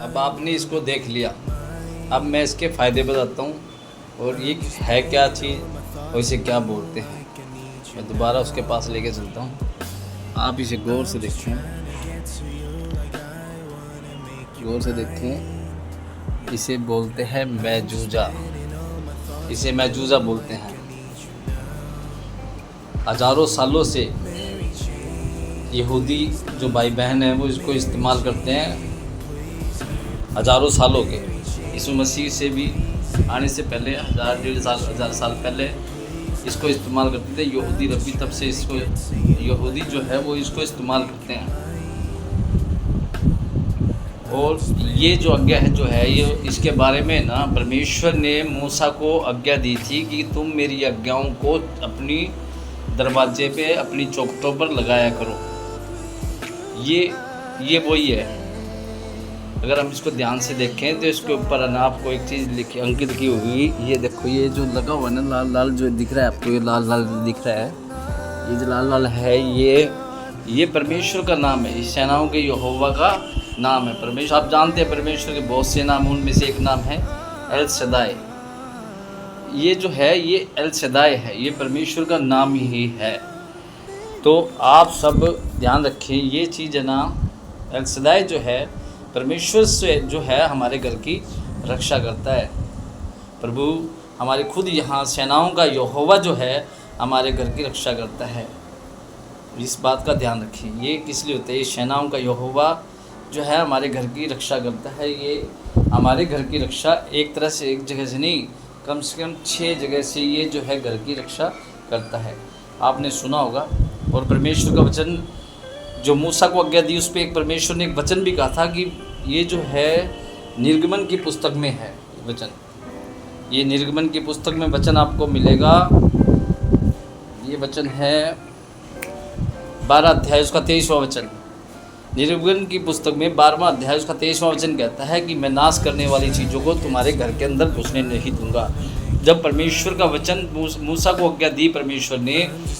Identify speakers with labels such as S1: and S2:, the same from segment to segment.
S1: अब आपने इसको देख लिया, अब मैं इसके फ़ायदे बताता हूँ और ये है क्या चीज़ और इसे क्या बोलते हैं। मैं दोबारा उसके पास लेके चलता हूँ, आप इसे गौर से देखें, गौर से देखें। इसे बोलते हैं मैजूजा, इसे मैजूजा बोलते हैं। हज़ारों सालों से यहूदी जो भाई बहन हैं वो इसको इस्तेमाल करते हैं, हज़ारों सालों के। यीशु मसीह से भी आने से पहले 1000 साल पहले इसको इस्तेमाल करते थे यहूदी रब्बी, तब से इसको यहूदी जो है वो इसको इस्तेमाल करते हैं। और ये जो आज्ञा है जो है ये इसके बारे में ना परमेश्वर ने मूसा को आज्ञा दी थी कि तुम मेरी आज्ञाओं को अपनी दरवाजे पे अपनी चौखटों पर लगाया करो। ये वही है। अगर हम इसको ध्यान से देखें तो इसके ऊपर ना आपको एक चीज़ लिखी अंकित की होगी, ये देखो, ये जो लगा हुआ है ना लाल लाल जो दिख रहा है आपको, ये लाल लाल दिख रहा है, ये जो लाल लाल है ये परमेश्वर का नाम है, इस सेनाओं के यहोवा का नाम है परमेश्वर। आप जानते हैं परमेश्वर के बहुत से नाम, उनमें से एक नाम है एल शदाई। ये जो है ये एल शदाई है, ये परमेश्वर का नाम ही है। तो आप सब ध्यान रखें ये चीज़ है ना, एल शदाई जो है परमेश्वर से जो है हमारे घर की रक्षा करता है। प्रभु हमारे खुद यहाँ सेनाओं का यहोवा जो है हमारे घर की रक्षा करता है। इस बात का ध्यान रखें, ये किस लिए होता है, ये सेनाओं का यहोवा जो है हमारे घर की रक्षा करता है। ये हमारे घर की रक्षा एक तरह से एक जगह से नहीं, कम से कम 6 जगह से ये जो है घर की रक्षा करता है। आपने सुना होगा। और परमेश्वर का वचन जो मूसा को आज्ञा दी उस पर एक परमेश्वर ने एक वचन भी कहा था कि ये जो है निर्गमन की पुस्तक में है वचन, ये निर्गमन की पुस्तक में वचन आपको मिलेगा। ये वचन है 12 अध्याय उसका 23वां वचन। निर्गमन की पुस्तक में 12वां अध्याय उसका 23वां वचन कहता है कि मैं नाश करने वाली चीज़ों को तुम्हारे घर के अंदर घुसने नहीं दूंगा। जब परमेश्वर का वचन मूसा को आज्ञा दी परमेश्वर ने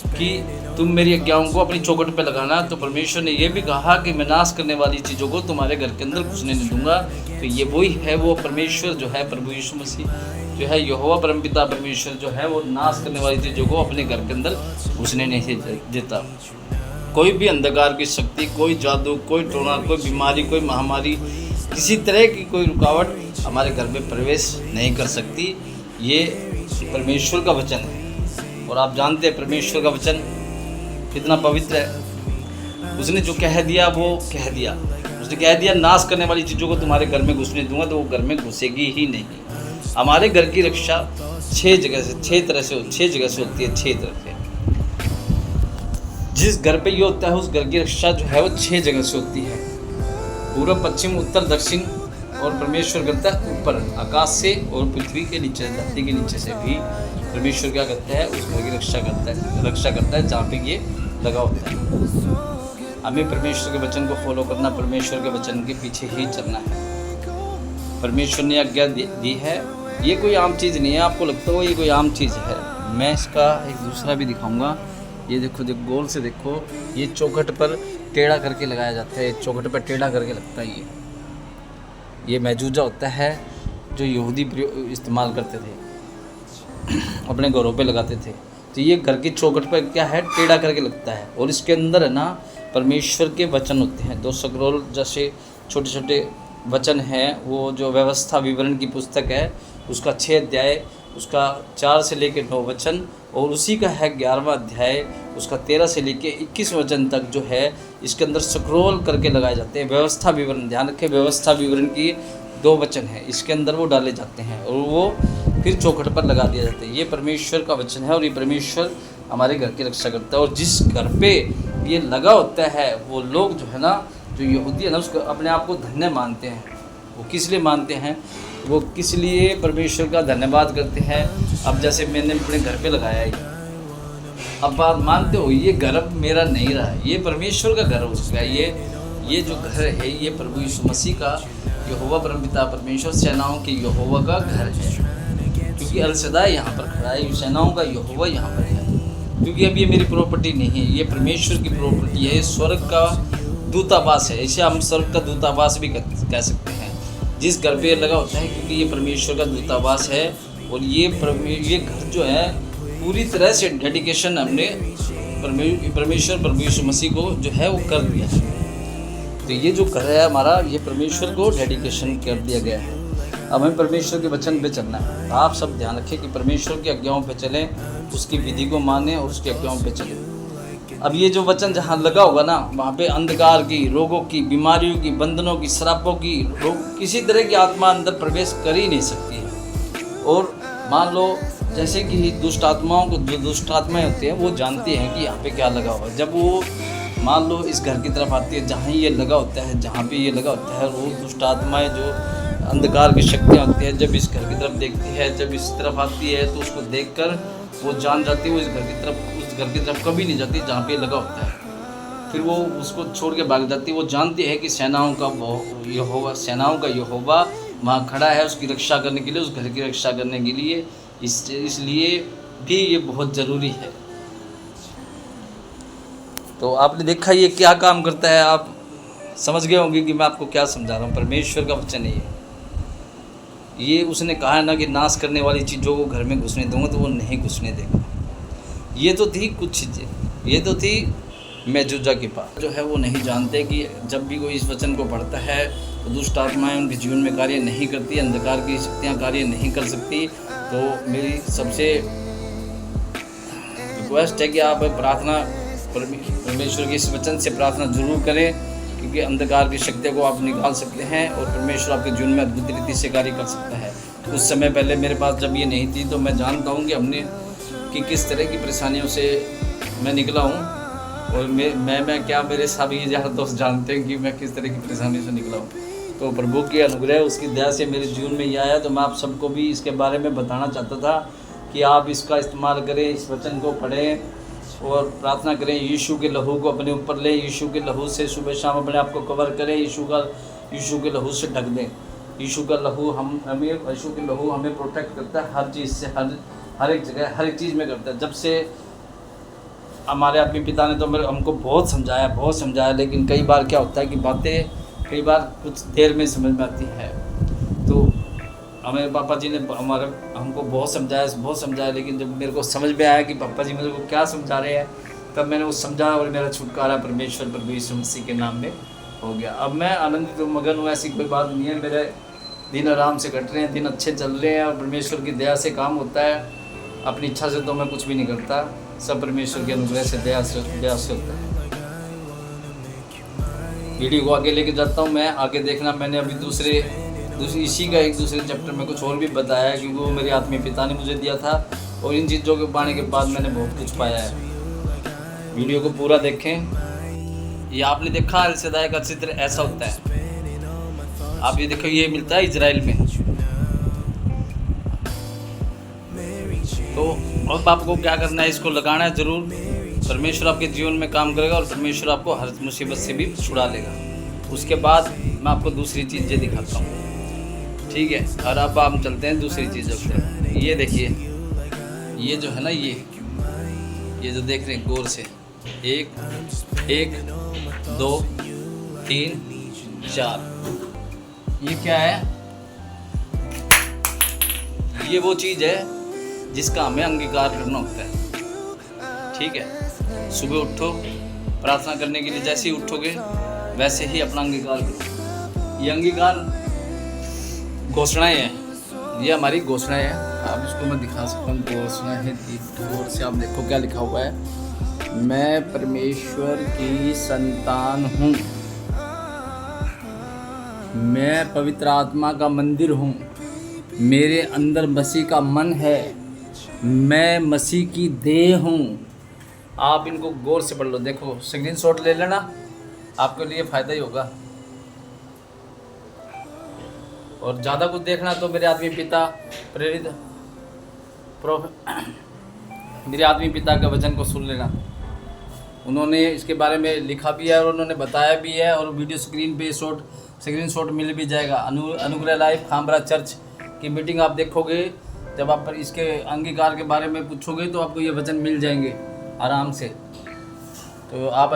S1: कि तुम मेरी आज्ञाओं को अपनी चौखट पे लगाना, तो परमेश्वर ने यह भी कहा कि मैं नाश करने वाली चीज़ों को तुम्हारे घर के अंदर घुसने नहीं दूंगा। तो ये वही है, वो परमेश्वर जो है प्रभु यीशु मसीह जो है यहोवा परमपिता परमेश्वर जो है वो नाश करने वाली चीज़ों को अपने घर के अंदर घुसने नहीं देता। कोई भी अंधकार की शक्ति, कोई जादू, कोई टोना, कोई बीमारी, कोई महामारी, किसी तरह की कोई रुकावट हमारे घर में प्रवेश नहीं कर सकती। ये परमेश्वर का वचन है। और आप जानते हैं परमेश्वर का वचन कितना पवित्र है। उसने जो कह दिया वो कह दिया। उसने कह दिया नाश करने वाली चीज़ों को तुम्हारे घर में घुसने दूंगा, तो वो घर में घुसेगी ही नहीं। हमारे घर की रक्षा 6 जगह से 6 जगह से होती है, 6 तरह से। जिस घर पे ये होता है उस घर की रक्षा जो है वो 6 जगह से होती है, पूर्व, पश्चिम, उत्तर, दक्षिण। और परमेश्वर करता है ऊपर आकाश से और पृथ्वी के नीचे, धरती के नीचे से भी परमेश्वर क्या करता है, उस घर की रक्षा करता है जहाँ पे ये लगा होता है। हमें परमेश्वर के वचन को फॉलो करना, परमेश्वर के वचन के पीछे ही चलना है। परमेश्वर ने आज्ञा दी है, ये कोई आम चीज़ नहीं है। आपको लगता हो ये कोई आम चीज़ है, मैं इसका एक दूसरा भी दिखाऊंगा। ये देखो, गोल से देखो, ये चौखट पर टेढ़ा करके लगाया जाता है, चौखट पर टेढ़ा करके लगता है। ये मैजूजा होता है जो यहूदी इस्तेमाल करते थे, अपने घरों पे लगाते थे। तो ये घर की चौखट पर क्या है, टेढ़ा करके लगता है। और इसके अंदर है ना परमेश्वर के वचन होते हैं। 2 स्क्रॉल जैसे छोटे छोटे वचन हैं, वो जो व्यवस्था विवरण की पुस्तक है उसका 6 अध्याय, उसका 4 से लेकर 9 वचन, और उसी का है 11वां अध्याय, उसका 13 से लेकर 21 वचन तक जो है इसके अंदर स्क्रॉल करके लगाए जाते हैं। व्यवस्था विवरण, ध्यान रखें, व्यवस्था विवरण की 2 वचन है, इसके अंदर वो डाले जाते हैं और वो फिर चौखट पर लगा दिया जाता है। ये परमेश्वर का वचन है और ये परमेश्वर हमारे घर की रक्षा करता है। और जिस घर पे ये लगा होता है वो लोग जो है ना, जो यहूदी है ना, उसको अपने आप को धन्य मानते हैं। वो किस लिए मानते हैं, वो किस लिए परमेश्वर का धन्यवाद करते हैं। अब जैसे मैंने अपने घर पे लगाया है, अब आप मानते हो ये घर अब मेरा नहीं रहा, ये परमेश्वर का घर हो चुका है। ये जो घर है ये प्रभु यीशु मसीह का, यहोवा परमपिता परमेश्वर सेनाओं के यहोवा का घर है। क्योंकि अल शदाई यहाँ पर खड़ा है, सेनाओं का यहोवा यहाँ पर है। क्योंकि अब ये मेरी प्रॉपर्टी नहीं है, ये परमेश्वर की प्रॉपर्टी है, स्वर्ग का दूतावास है, इसे हम स्वर्ग का दूतावास भी कह सकते हैं। जिस घर पे लगा होता है, क्योंकि ये परमेश्वर का दूतावास है। और ये घर जो है पूरी तरह से डेडिकेशन हमने परमेश्वर प्रभु यीशु मसीह को जो है वो कर दिया है। तो ये जो घर है हमारा, ये परमेश्वर को डेडिकेशन कर दिया गया है। अब हमें परमेश्वर के वचन पे चलना है। आप सब ध्यान रखें कि परमेश्वर की आज्ञाओं पे चलें, उसकी विधि को मानें और उसकी आज्ञाओं पे चलें। अब ये जो वचन जहाँ लगा होगा ना, वहाँ पे अंधकार की, रोगों की, बीमारियों की, बंधनों की, श्रापों की, किसी तरह की आत्मा अंदर प्रवेश कर ही नहीं सकती है। और मान लो जैसे कि दुष्ट आत्माओं को, जो दुष्ट आत्माएँ होती हैं वो जानती हैं कि यहाँ पे क्या लगा हुआ है। जब वो मान लो इस घर की तरफ आती है जहाँ ये लगा होता है, जहाँ पे ये लगा होता है, वो दुष्ट आत्माएँ जो अंधकार की शक्तियाँ होती हैं, जब इस घर की तरफ देखती है, जब इस तरफ आती है, तो उसको देखकर वो जान जाती है वो उस घर की तरफ कभी नहीं जाती जहाँ पे लगा होता है। फिर वो उसको छोड़ के भाग जाती है। वो जानती है कि सेनाओं का यहोवा वहाँ खड़ा है उसकी रक्षा करने के लिए, उस घर की रक्षा करने के लिए। इसलिए भी ये बहुत ज़रूरी है। तो आपने देखा ये क्या काम करता है, आप समझ गए होंगे कि मैं आपको क्या समझा रहा हूँ। परमेश्वर का वचन है ये उसने कहा है ना कि नाश करने वाली चीज़ों को घर में घुसने दूंगा, तो वो नहीं घुसने देगा। ये तो थी कुछ चीज़ें, ये तो थी मैजूजा के पास जो है वो नहीं जानते कि जब भी कोई इस वचन को पढ़ता है तो दुष्ट आत्माएं उनके जीवन में कार्य नहीं करती, अंधकार की शक्तियाँ कार्य नहीं कर सकती। तो मेरी सबसे रिक्वेस्ट है कि आप प्रार्थना परमेश्वर के इस वचन से प्रार्थना जरूर करें, क्योंकि अंधकार की शक्तियों को आप निकाल सकते हैं और परमेश्वर आपके जीवन में अद्भुत रीति से कार्य कर सकता है। कुछ समय पहले मेरे पास जब ये नहीं थी तो मैं जानता हूँ कि किस तरह की परेशानियों से मैं निकला हूँ। और मैं क्या, मेरे सभी यार दोस्त जानते हैं कि मैं किस तरह की परेशानी से निकला हूँ। तो प्रभु के अनुग्रह, उसकी दया से मेरे जीवन में ये आया। तो मैं आप सबको भी इसके बारे में बताना चाहता था कि आप इसका इस्तेमाल करें, इस वचन को पढ़ें और प्रार्थना करें। यीशु के लहू को अपने ऊपर लें, यीशु के लहू से सुबह शाम अपने आप को कवर करें, यीशु के लहू से ढक दें। यीशु के लहू हमें प्रोटेक्ट करता है हर चीज़ से, हर एक जगह, हर एक चीज़ में करता है। जब से हमारे आत्मिक पिता ने तो हमको बहुत समझाया, लेकिन कई बार क्या होता है कि बातें कई बार कुछ देर में समझ में आती है। तो हमारे पापा जी ने हमको बहुत समझाया, लेकिन जब मेरे को समझ में आया कि पापा जी मेरे को क्या समझा रहे हैं, तब मैंने वो समझा और मेरा छुटकारा परमेश्वर प्रभु यीशु मसीह के नाम में हो गया। अब मैं आनंदित मगन हूँ, ऐसी कोई बात नहीं है। मेरे दिन आराम से कट रहे हैं, दिन अच्छे चल रहे हैं और परमेश्वर की दया से काम होता है। अपनी इच्छा से तो मैं कुछ भी नहीं करता, सब परमेश्वर के अनुग्रह से, दया से होता है। वीडियो को आगे लेके जाता हूँ मैं, आगे देखना। मैंने अभी दूसरे इसी का एक दूसरे चैप्टर में कुछ और भी बताया है, क्योंकि वो मेरे आत्मीय पिता ने मुझे दिया था और इन चीज़ों के पाने के बाद मैंने बहुत कुछ पाया है। वीडियो को पूरा देखें। ये आपने देखा अल सदाई का चित्र ऐसा होता है। आप ये देखो, ये मिलता है इजराइल में। तो अब आपको क्या करना है, इसको लगाना है ज़रूर। परमेश्वर आपके जीवन में काम करेगा और परमेश्वर आपको हर मुसीबत से भी छुड़ा लेगा। उसके बाद मैं आपको दूसरी चीज़ें दिखाता हूँ, ठीक है। और अब हम चलते हैं दूसरी चीज़ों पर। ये देखिए, ये जो है ना, ये जो देख रहे हैं गौर से, 1 2 3 4, ये क्या है? ये वो चीज़ है जिसका हमें अंगीकार करना होता है, ठीक है। सुबह उठो, प्रार्थना करने के लिए जैसे ही उठोगे वैसे ही अपना अंगीकार करो। ये अंगीकार घोषणाएं हैं, ये हमारी घोषणाएं हैं। आप इसको मैं दिखा सकता हूँ, घोषणाएं हैं। गौर से आप देखो क्या लिखा हुआ है, मैं परमेश्वर की संतान हूँ, मैं पवित्र आत्मा का मंदिर हूँ, मेरे अंदर मसीह का मन है, मैं मसीह की देह हूँ। आप इनको गौर से पढ़ लो। देखो, स्क्रीनशॉट ले लेना, आपके लिए फ़ायदा ही होगा। और ज़्यादा कुछ देखना तो मेरे आत्मीय पिता मेरे आत्मीय पिता के वचन को सुन लेना। उन्होंने इसके बारे में लिखा भी है और उन्होंने बताया भी है, और वीडियो स्क्रीन पे स्क्रीनशॉट मिल भी जाएगा। अनुग्रह लाइफ खामरा चर्च की मीटिंग आप देखोगे, जब आप इसके अंगीकार के बारे में पूछोगे तो आपको ये वचन मिल जाएंगे आराम से। तो आप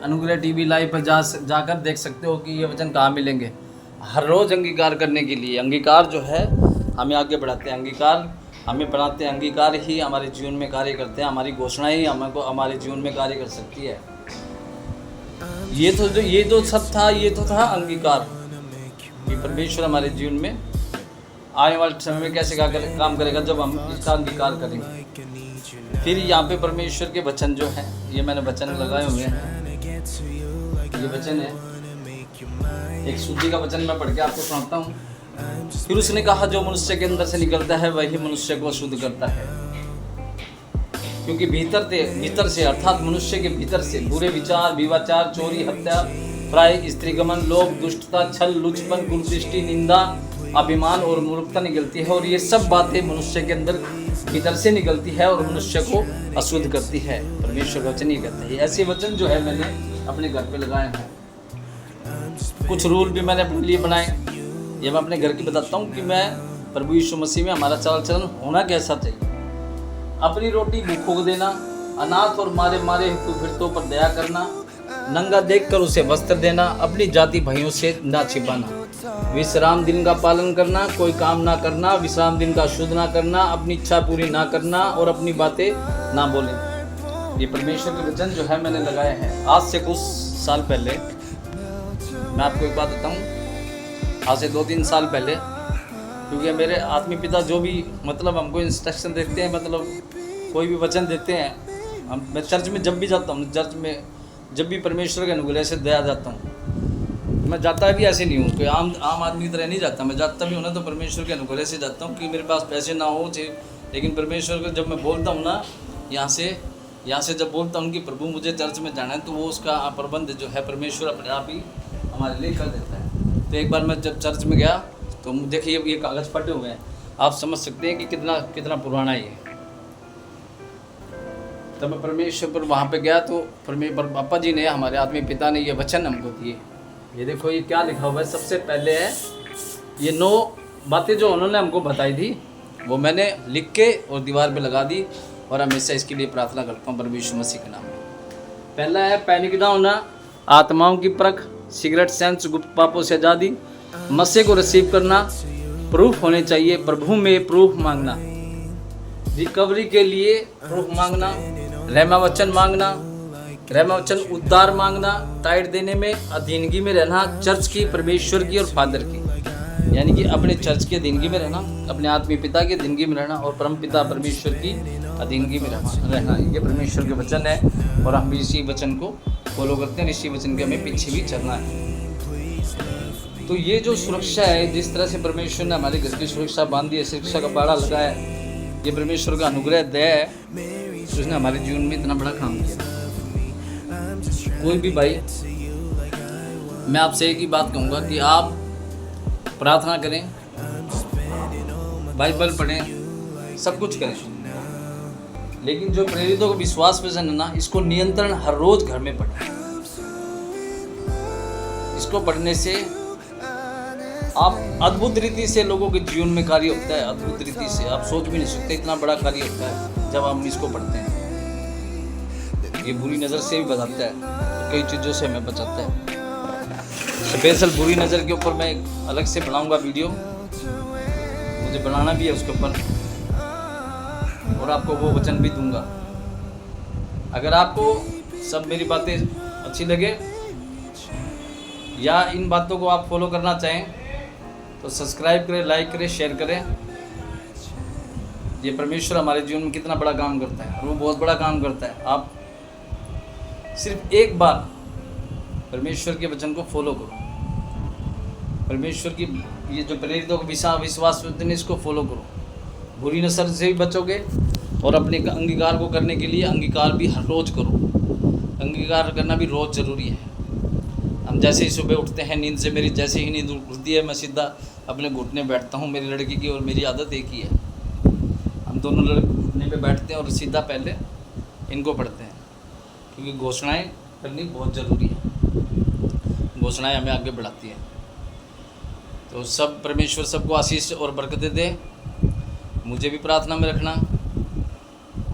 S1: अनुग्रह टीवी लाइव पर जाकर देख सकते हो कि ये वचन कहाँ मिलेंगे। हर रोज़ अंगीकार करने के लिए, अंगीकार जो है हमें आगे बढ़ाते हैं, अंगीकार हमें बढ़ाते हैं, अंगीकार ही हमारे जीवन में कार्य करते हैं, हमारी घोषणाएं ही हमको हमारे जीवन में कार्य कर सकती है। ये तो सब था, ये तो था अंगीकार कि परमेश्वर हमारे जीवन में आने वाले समय में कैसे काम करेगा जब हम इसका अंगीकार करेंगे। फिर यहाँ पे परमेश्वर के वचन जो हैं, ये मैंने वचन लगाए हुए हैं, ये वचन है, एक शुद्धि का वचन मैं पढ़ के आपको सुनाता हूँ। फिर उसने कहा, जो मनुष्य के अंदर से निकलता है वही मनुष्य को शुद्ध करता है, क्योंकि भीतर से अर्थात मनुष्य के भीतर से बुरे विचार, विवाचार, चोरी, हत्या, प्राय, स्त्रीगमन, लोभ, दुष्टता, छल, लुचपन, कुदृष्टि, निंदा, अभिमान और मूर्खता निकलती है। और ये सब बातें मनुष्य के अंदर भीतर से निकलती है और मनुष्य को अशुद्ध करती है। परमेश्वर वचन ही कहते हैं। ऐसे वचन जो है मैंने अपने घर पे लगाए हैं। कुछ रूल भी मैंने अपने लिए बनाए, ये मैं अपने घर की बताता हूँ कि मैं प्रभु यीशु मसीह में हमारा चाल चलन होना कैसा चाहिए। अपनी रोटी भूखों को देना, अनाथ और मारे फिरतों पर दया करना, नंगा देखकर उसे वस्त्र देना, अपनी जाति भाइयों से ना छिपाना, विश्राम दिन का पालन करना, कोई काम ना करना, विश्राम दिन का शुद्ध ना करना, अपनी इच्छा पूरी ना करना और अपनी बातें ना बोले। ये परमेश्वर के वचन जो है मैंने लगाए हैं। आज से कुछ साल पहले मैं आपको एक बात बताऊं, आज से 2-3 साल पहले, क्योंकि मेरे आत्मीय पिता जो भी मतलब हमको इंस्ट्रक्शन देते हैं, मतलब कोई भी वचन देते हैं, मैं चर्च में जब भी जाता हूँ, चर्च में जब भी परमेश्वर के अनुग्रह से दया जाता हूँ, मैं जाता भी ऐसे नहीं हूँ, कोई आम आदमी की तरह नहीं जाता। मैं जाता भी हूँ ना तो परमेश्वर के अनुग्रह से जाता हूँ, कि मेरे पास पैसे ना हो चाहिए, लेकिन परमेश्वर को जब मैं बोलता हूँ ना, यहाँ से जब बोलता हूँ कि प्रभु मुझे चर्च में जाना है, तो वो उसका प्रबंध जो है परमेश्वर अपने आप ही हमारे लिए कर देता है। तो एक बार मैं जब चर्च में गया तो देखिए ये कागज़ फटे हुए हैं, आप समझ सकते हैं कि कितना पुराना ये। तब मैं परमेश्वर पर वहाँ पे गया तो पापा जी ने, हमारे आत्मीय पिता ने ये वचन हमको दिए। ये देखो ये क्या लिखा हुआ है। सबसे पहले है ये 9 बातें जो उन्होंने हमको बताई थी, वो मैंने लिख के और दीवार पे लगा दी और हमेशा इसके लिए प्रार्थना करता हूँ प्रभु यीशु मसीह के नाम में। पहला है पैनिक ना होना, आत्माओं की परख, सिगरेट, सेंस, गुप्त पापों से आज़ादी, मसीह को रिसीव करना, प्रूफ होने चाहिए, प्रभु में प्रूफ मांगना, रिकवरी के लिए प्रूफ मांगना, रहमा वचन मांगना, रहमा वचन उद्धार मांगना, टाइट देने में अधीनगी में रहना, चर्च की, परमेश्वर की और फादर की, यानी कि अपने चर्च की अधीनगी में रहना, अपने आत्मीय पिता की अधीनगी में रहना और परम पिता परमेश्वर की अधीनगी में रहना। ये परमेश्वर के वचन है और हम भी इसी वचन को फॉलो करते हैं, इसी वचन के हमें पीछे भी चलना है। तो ये जो सुरक्षा है, जिस तरह से परमेश्वर ने हमारे घर की सुरक्षा बांधी है, सुरक्षा का बाड़ा लगाया है, ये परमेश्वर का अनुग्रह दया है, उसने हमारे जीवन में इतना बड़ा काम किया। कोई भी भाई, मैं आपसे एक ही बात कहूँगा कि आप प्रार्थना करें, बाइबल पढ़ें, सब कुछ करें, लेकिन जो प्रेरितों को विश्वास वचन है ना, इसको नियंत्रण हर रोज घर में पढ़ें। इसको पढ़ने से आप अद्भुत रीति से लोगों के जीवन में कार्य होता है, अद्भुत रीति से आप सोच भी नहीं सकते इतना बड़ा कार्य होता है जब हम इसको पढ़ते हैं। ये बुरी नज़र से भी बचाता है, कई चीज़ों से हमें बचाता है। स्पेशल बुरी नज़र के ऊपर मैं अलग से बनाऊंगा वीडियो, मुझे बनाना भी है उसके ऊपर, और आपको वो वचन भी दूंगा। अगर आपको सब मेरी बातें अच्छी लगे या इन बातों को आप फॉलो करना चाहें तो सब्सक्राइब करें, लाइक करें, शेयर करें। ये परमेश्वर हमारे जीवन में कितना बड़ा काम करता है और वो बहुत बड़ा काम करता है। आप सिर्फ एक बार परमेश्वर के वचन को फॉलो करो, परमेश्वर की ये जो प्रेरितों को विश्वास इसको फॉलो करो, बुरी नजर से भी बचोगे और अपने अंगीकार को करने के लिए अंगीकार भी हर रोज़ करो। अंगीकार करना भी रोज़ ज़रूरी है। हम जैसे ही सुबह उठते हैं नींद से, मेरी जैसे ही नींद उठती है मैं सीधा अपने घुटने बैठता हूँ। मेरी लड़की की और मेरी आदत एक ही है, हम दोनों घुटने पे बैठते हैं और सीधा पहले इनको पढ़ते हैं, क्योंकि घोषणाएं करनी बहुत ज़रूरी है। घोषणाएं हमें आगे बढ़ाती है। तो सब परमेश्वर सबको आशीष और बरकतें दे। मुझे भी प्रार्थना में रखना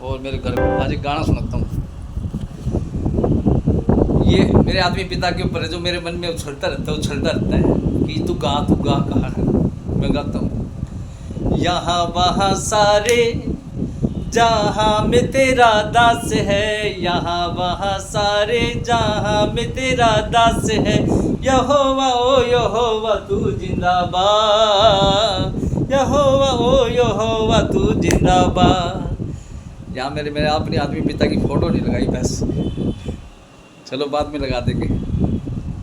S1: और मेरे घर में आज एक गाना सुनाता हूँ। ये मेरे आदमी पिता के ऊपर है, जो मेरे मन में उछलता रहता है कि तू गा कहाँ है। मैं गाता हूँ। यहाँ वहाँ सारे जहाँ में तेरा दास है, यहाँ वहाँ सारे जहाँ में तेरा दास है। यहोवा ओ यहोवा तू जिंदाबाद, यहोवा ओ यहोवा तू जिंदाबाद। यहाँ मेरे अपने आदमी पिता की फ़ोटो नहीं लगाई, बस चलो बाद में लगा देंगे।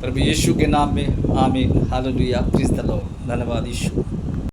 S1: प्रभु यीशु के नाम में आमीन, हालेलुया, प्रीज़ द लॉर्ड। धन्यवाद यीशु।